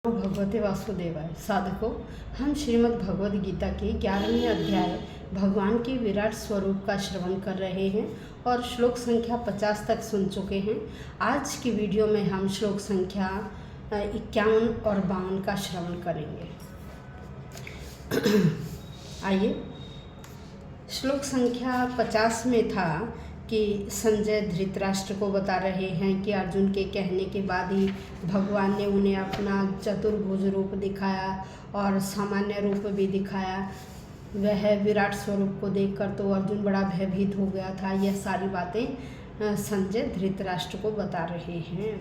भगवते वासुदेवाय। साधकों, हम श्रीमद् भगवद गीता के 11वें अध्याय भगवान के विराट स्वरूप का श्रवण कर रहे हैं और श्लोक संख्या 50 तक सुन चुके हैं। आज की वीडियो में हम श्लोक संख्या 51 और 52 का श्रवण करेंगे। आइए, श्लोक संख्या 50 में था कि संजय धृतराष्ट्र को बता रहे हैं कि अर्जुन के कहने के बाद ही भगवान ने उन्हें अपना चतुर्भुज रूप दिखाया और सामान्य रूप भी दिखाया। वह विराट स्वरूप को देखकर तो अर्जुन बड़ा भयभीत हो गया था। यह सारी बातें संजय धृतराष्ट्र को बता रहे हैं।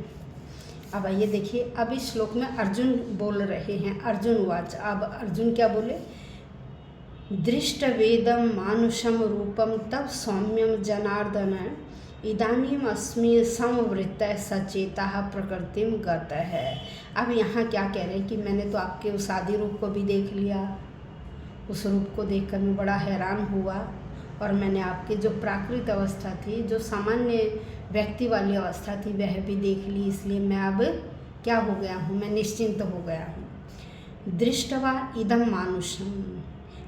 अब आइए देखिए, अब इस श्लोक में अर्जुन बोल रहे हैं। अर्जुन वाच। अब अर्जुन क्या बोले? दृष्टवेदं मानुषं रूपं तव सौम्यं जनार्दन इदानीम अस्मि संवृत्तः सचेतः प्रकृतिम गतः। अब यहाँ क्या कह रहे हैं कि मैंने तो आपके उस आदि रूप को भी देख लिया। उस रूप को देखकर मैं बड़ा हैरान हुआ और मैंने आपकी जो प्राकृत अवस्था थी, जो सामान्य व्यक्ति वाली अवस्था थी, वह भी देख ली। इसलिए मैं अब क्या हो गया हूँ? मैं निश्चिंत हो गया हूँ। दृष्टवा इदम मानुषम,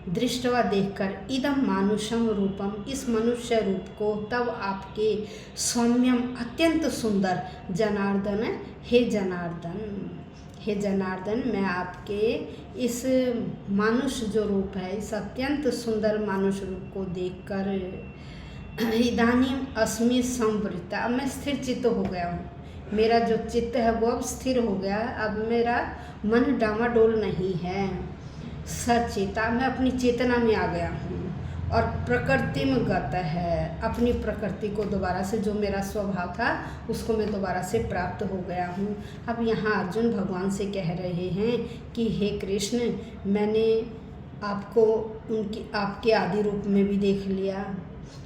दृष्टवा देखकर, इदम मानुषम रूपम, इस मनुष्य रूप को, तब आपके सौम्यम अत्यंत सुंदर, जनार्दन, हे जनार्दन, हे जनार्दन, मैं आपके इस मानुष्य जो रूप है, इस अत्यंत सुंदर मानुष्य रूप को देखकर इदानीम अस्मि संवृत्ता, अब मैं स्थिर चित्त हो गया हूँ। मेरा जो चित्त है वो अब स्थिर हो गया। अब मेरा मन डामाडोल नहीं है। सचेता, मैं अपनी चेतना में आ गया हूँ और प्रकृति में गत है, अपनी प्रकृति को दोबारा से, जो मेरा स्वभाव था उसको मैं दोबारा से प्राप्त हो गया हूँ। अब यहाँ अर्जुन भगवान से कह रहे हैं कि हे कृष्ण, मैंने आपको आपके आदि रूप में भी देख लिया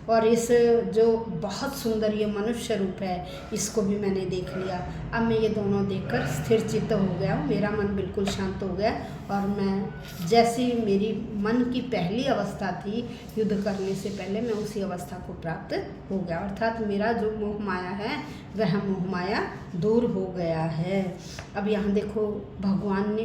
और इस जो बहुत सुंदर ये मनुष्य रूप है, इसको भी मैंने देख लिया। अब मैं ये दोनों देखकर स्थिर चित्त हो गया हूँ। मेरा मन बिल्कुल शांत हो गया और मैं जैसी मेरी मन की पहली अवस्था थी युद्ध करने से पहले, मैं उसी अवस्था को प्राप्त हो गया। अर्थात मेरा जो मोह माया है वह मोह माया दूर हो गया है। अब यहाँ देखो, भगवान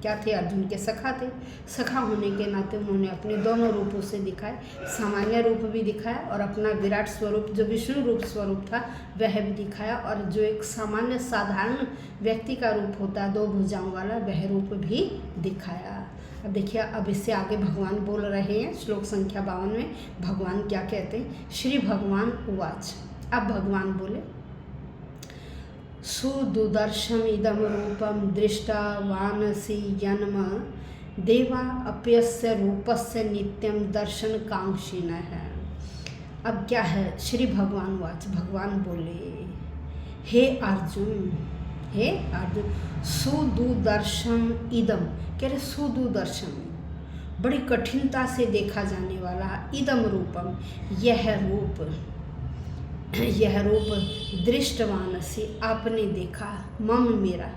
क्या थे? अर्जुन के सखा थे। सखा होने के नाते उन्होंने अपने दोनों रूपों से दिखाए, सामान्य रूप भी दिखाया और अपना विराट स्वरूप जो विष्णु रूप स्वरूप था वह भी दिखाया, और जो एक सामान्य साधारण व्यक्ति का रूप होता है, 2 भुजाओं वाला, वह रूप भी दिखाया। अब देखिए, अब इससे आगे भगवान बोल रहे हैं। श्लोक संख्या 52 में भगवान क्या कहते हैं? श्री भगवान उवाच। अब भगवान बोले, सुदुदर्शम इदम रूपम दृष्टवानसि जन्म देवा अप्यस्य रूपस्य नित्यम दर्शन कांक्षिणः है। अब क्या है? श्री भगवान वाच। भगवान बोले, हे अर्जुन, हे अर्जुन, सुदुदर्शम इदम, कह रहे सुदुदर्शम, बड़ी कठिनता से देखा जाने वाला, इदम रूपम, यह रूप दृष्टवानसि, आपने देखा, मम, मेरा,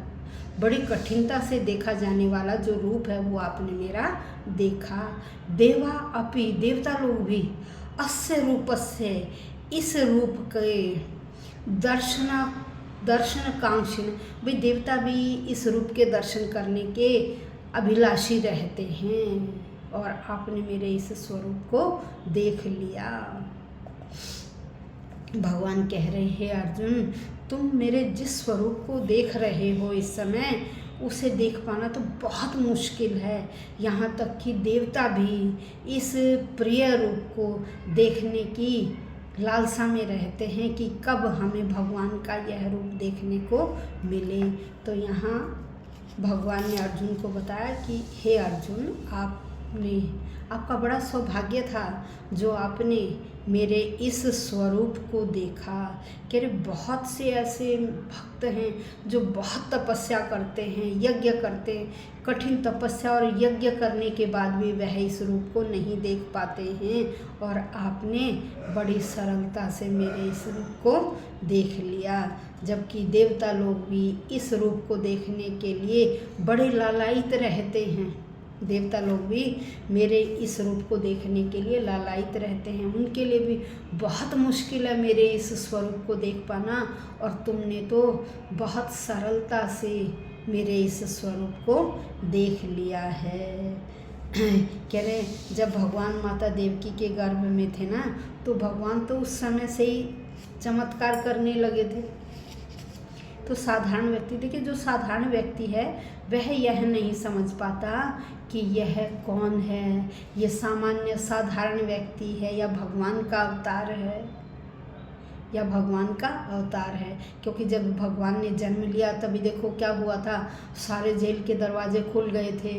बड़ी कठिनता से देखा जाने वाला जो रूप है वो आपने मेरा देखा। देवा अपि, देवता लोग भी, अस्य रूपस्य, इस रूप के दर्शन कांक्षिण, भाई देवता भी इस रूप के दर्शन करने के अभिलाषी रहते हैं और आपने मेरे इस स्वरूप को देख लिया। भगवान कह रहे हैं, अर्जुन, तुम मेरे जिस स्वरूप को देख रहे हो इस समय, उसे देख पाना तो बहुत मुश्किल है। यहाँ तक कि देवता भी इस प्रिय रूप को देखने की लालसा में रहते हैं कि कब हमें भगवान का यह रूप देखने को मिले। तो यहाँ भगवान ने अर्जुन को बताया कि हे अर्जुन, आपका बड़ा सौभाग्य था जो आपने मेरे इस स्वरूप को देखा। कह रहे, बहुत से ऐसे भक्त हैं जो बहुत तपस्या करते हैं, यज्ञ करते हैं, कठिन तपस्या और यज्ञ करने के बाद भी वह इस रूप को नहीं देख पाते हैं, और आपने बड़ी सरलता से मेरे इस रूप को देख लिया। जबकि देवता लोग भी इस रूप को देखने के लिए बड़े लालायित रहते हैं। देवता लोग भी मेरे इस रूप को देखने के लिए लालायित रहते हैं। उनके लिए भी बहुत मुश्किल है मेरे इस स्वरूप को देख पाना, और तुमने तो बहुत सरलता से मेरे इस स्वरूप को देख लिया है। कह रहे जब भगवान माता देवकी के गर्भ में थे ना, तो भगवान तो उस समय से ही चमत्कार करने लगे थे। तो साधारण व्यक्ति, देखिए जो साधारण व्यक्ति है वह यह नहीं समझ पाता कि यह कौन है, ये सामान्य साधारण व्यक्ति है या भगवान का अवतार है, या भगवान का अवतार है। क्योंकि जब भगवान ने जन्म लिया तभी देखो क्या हुआ था, सारे जेल के दरवाजे खुल गए थे।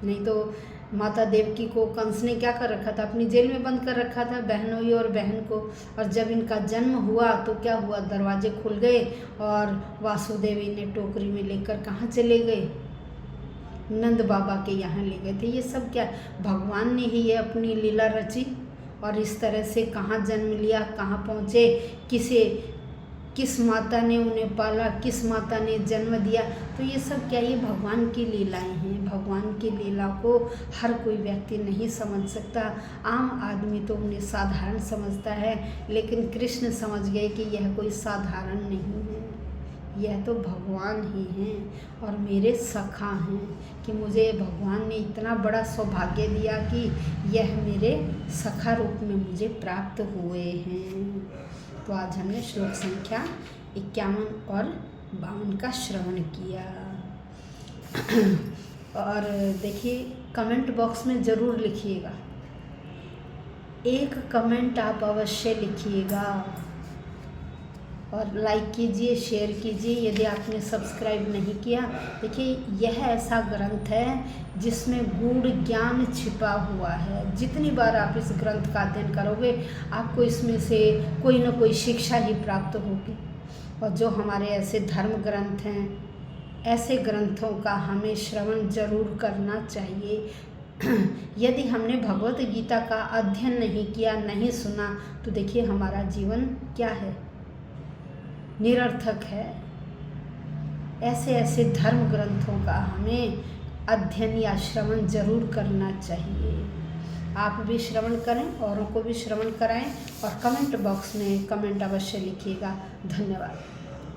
नहीं तो माता देवकी को कंस ने क्या कर रखा था, अपनी जेल में बंद कर रखा था, बहनोई और बहन को। और जब इनका जन्म हुआ तो क्या हुआ, दरवाजे खुल गए और वासुदेवी ने टोकरी में लेकर कहाँ चले गए, नंद बाबा के यहाँ ले गए थे। ये सब क्या, भगवान ने ही ये अपनी लीला रची और इस तरह से कहाँ जन्म लिया, कहाँ पहुँचे, किस माता ने उन्हें पाला, किस माता ने जन्म दिया। तो ये सब क्या, ये भगवान की लीलाएं हैं। भगवान की लीला को हर कोई व्यक्ति नहीं समझ सकता। आम आदमी तो उन्हें साधारण समझता है, लेकिन कृष्ण समझ गए कि यह कोई साधारण नहीं है, यह तो भगवान ही हैं और मेरे सखा हैं, कि मुझे भगवान ने इतना बड़ा सौभाग्य दिया कि यह मेरे सखा रूप में मुझे प्राप्त हुए हैं। तो आज हमने श्लोक संख्या 51 और 52 का श्रवण किया। और देखिए कमेंट बॉक्स में ज़रूर लिखिएगा, एक कमेंट आप अवश्य लिखिएगा और लाइक कीजिए, शेयर कीजिए। यदि आपने सब्सक्राइब नहीं किया, देखिए यह ऐसा ग्रंथ है जिसमें गूढ़ ज्ञान छिपा हुआ है। जितनी बार आप इस ग्रंथ का अध्ययन करोगे आपको इसमें से कोई न कोई शिक्षा ही प्राप्त होगी। और जो हमारे ऐसे धर्म ग्रंथ हैं, ऐसे ग्रंथों का हमें श्रवण जरूर करना चाहिए। यदि हमने भगवत गीता का अध्ययन नहीं किया, नहीं सुना, तो देखिए हमारा जीवन क्या है, निरर्थक है। ऐसे ऐसे धर्म ग्रंथों का हमें अध्ययन या श्रवण जरूर करना चाहिए। आप भी श्रवण करें, औरों को भी श्रवण कराएं और कमेंट बॉक्स में कमेंट अवश्य लिखिएगा। धन्यवाद।